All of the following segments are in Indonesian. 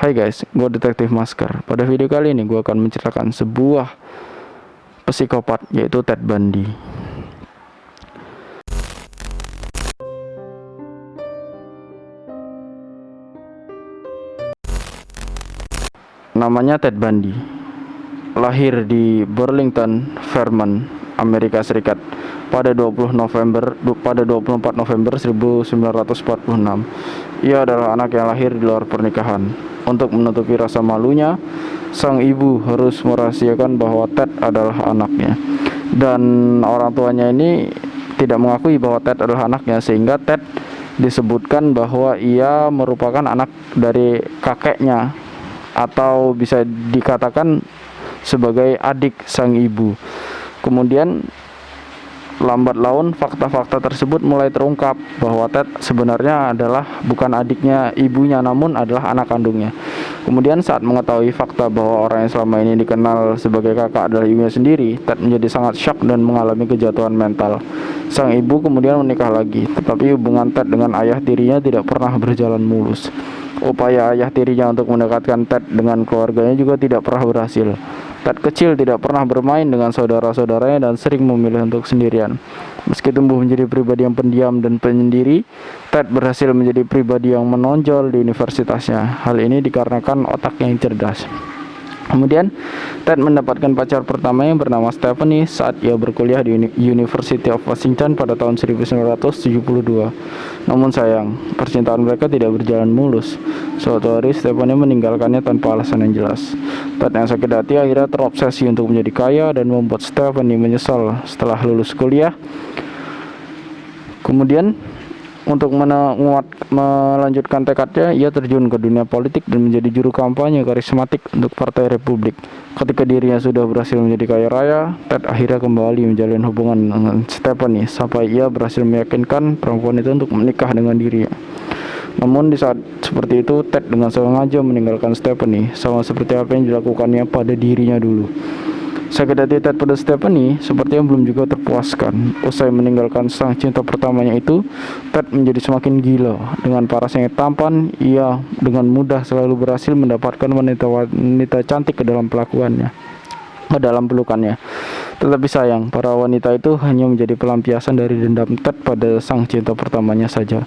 Hai guys, gue Detektif Masker. Pada video kali ini gue akan menceritakan sebuah psikopat, yaitu Ted Bundy. Namanya Ted Bundy. Lahir di Burlington, Vermont, Amerika Serikat pada 24 November 1946. Ia adalah anak yang lahir di luar pernikahan. Untuk menutupi rasa malunya, sang ibu harus merahasiakan bahwa Ted adalah anaknya. Dan orang tuanya ini tidak mengakui bahwa Ted adalah anaknya, sehingga Ted disebutkan bahwa ia merupakan anak dari kakeknya, atau bisa dikatakan sebagai adik sang ibu. Kemudian lambat laun fakta-fakta tersebut mulai terungkap bahwa Ted sebenarnya adalah bukan adiknya ibunya, namun adalah anak kandungnya. Kemudian saat mengetahui fakta bahwa orang yang selama ini dikenal sebagai kakak adalah ibunya sendiri, Ted menjadi sangat syok dan mengalami kejatuhan mental. Sang ibu kemudian menikah lagi, tetapi hubungan Ted dengan ayah tirinya tidak pernah berjalan mulus. Upaya ayah tirinya untuk mendekatkan Ted dengan keluarganya juga tidak pernah berhasil. Ted kecil tidak pernah bermain dengan saudara-saudaranya dan sering memilih untuk sendirian. Meski tumbuh menjadi pribadi yang pendiam dan penyendiri, Ted berhasil menjadi pribadi yang menonjol di universitasnya. Hal ini dikarenakan otaknya yang cerdas. Kemudian Ted mendapatkan pacar pertama yang bernama Stephanie saat ia berkuliah di University of Washington pada tahun 1972. Namun sayang, percintaan mereka tidak berjalan mulus. Suatu hari Stephanie meninggalkannya tanpa alasan yang jelas. Ted yang sakit hati akhirnya terobsesi untuk menjadi kaya dan membuat Stephanie menyesal setelah lulus kuliah. Kemudian untuk melanjutkan tekadnya, ia terjun ke dunia politik dan menjadi juru kampanye karismatik untuk Partai Republik. Ketika dirinya sudah berhasil menjadi kaya raya, Ted akhirnya kembali menjalin hubungan dengan Stephanie sampai ia berhasil meyakinkan perempuan itu untuk menikah dengan dirinya. Namun di saat seperti itu, Ted dengan sengaja meninggalkan Stephanie, sama seperti apa yang dilakukannya pada dirinya dulu. Sakit hati Ted pada Stephanie sepertinya belum juga terpuaskan. Usai meninggalkan sang cinta pertamanya itu, Ted menjadi semakin gila. Dengan parasnya yang tampan, ia dengan mudah selalu berhasil mendapatkan wanita cantik ke dalam pelukannya. Tetapi sayang, para wanita itu hanya menjadi pelampiasan dari dendam Ted pada sang cinta pertamanya saja.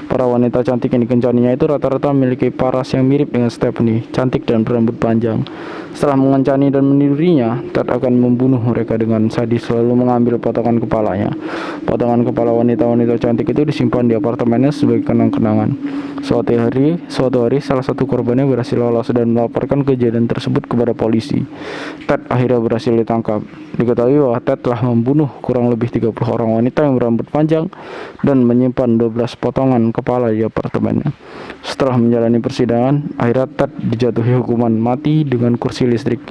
Para wanita cantik yang dikencaninya itu rata-rata memiliki paras yang mirip dengan Stephanie, cantik dan berambut panjang. Setelah mengencani dan menidurinya, Ted akan membunuh mereka dengan sadis, selalu mengambil potongan kepalanya. Potongan kepala wanita-wanita cantik itu disimpan di apartemennya sebagai kenang-kenangan. Suatu hari, salah satu korbannya berhasil lolos dan melaporkan kejadian tersebut kepada polisi. Ted akhirnya berhasil ditangkap. Diketahui bahwa Ted telah membunuh kurang lebih 30 orang wanita yang berambut panjang dan menyimpan 12 potongan kepala di apartemennya. Setelah menjalani persidangan, akhirnya Ted dijatuhi hukuman mati dengan kursi listrik.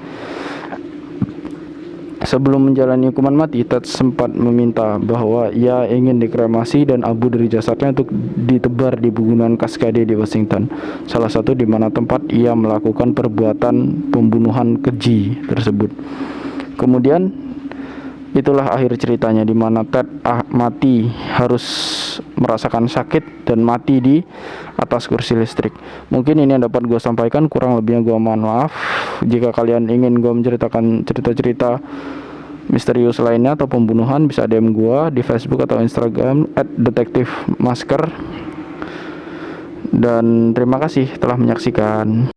Sebelum menjalani hukuman mati, Ted sempat meminta bahwa ia ingin dikremasi dan abu dari jasadnya untuk ditebar di pegunungan Cascade di Washington, salah satu di mana tempat ia melakukan perbuatan pembunuhan keji tersebut. Kemudian itulah akhir ceritanya, di mana Ted mati harus merasakan sakit dan mati di atas kursi listrik. Mungkin ini yang dapat gue sampaikan, kurang lebihnya gue mohon maaf. Jika kalian ingin gue menceritakan cerita-cerita misterius lainnya atau pembunuhan, bisa DM gue di Facebook atau Instagram @detektifmasker. Dan terima kasih telah menyaksikan.